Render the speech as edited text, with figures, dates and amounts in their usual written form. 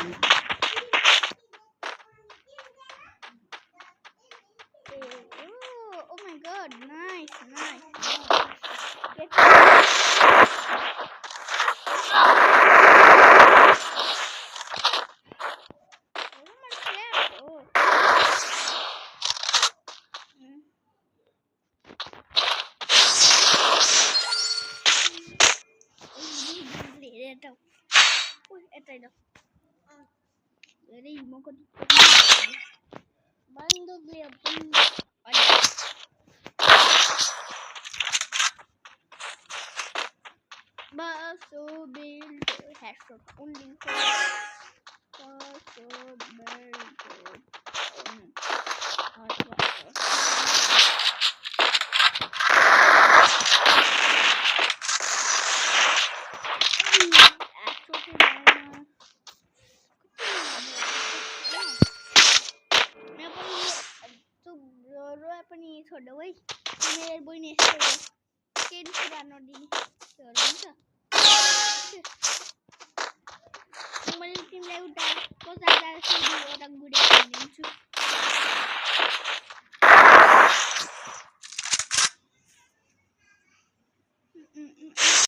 Oh my god, nice. Oh. Baso build headshot only Baso build छोड़ वही मेरे बोई ने के पुरानो दिन हुन्छ मैले तिमीलाई उता कता जाँदा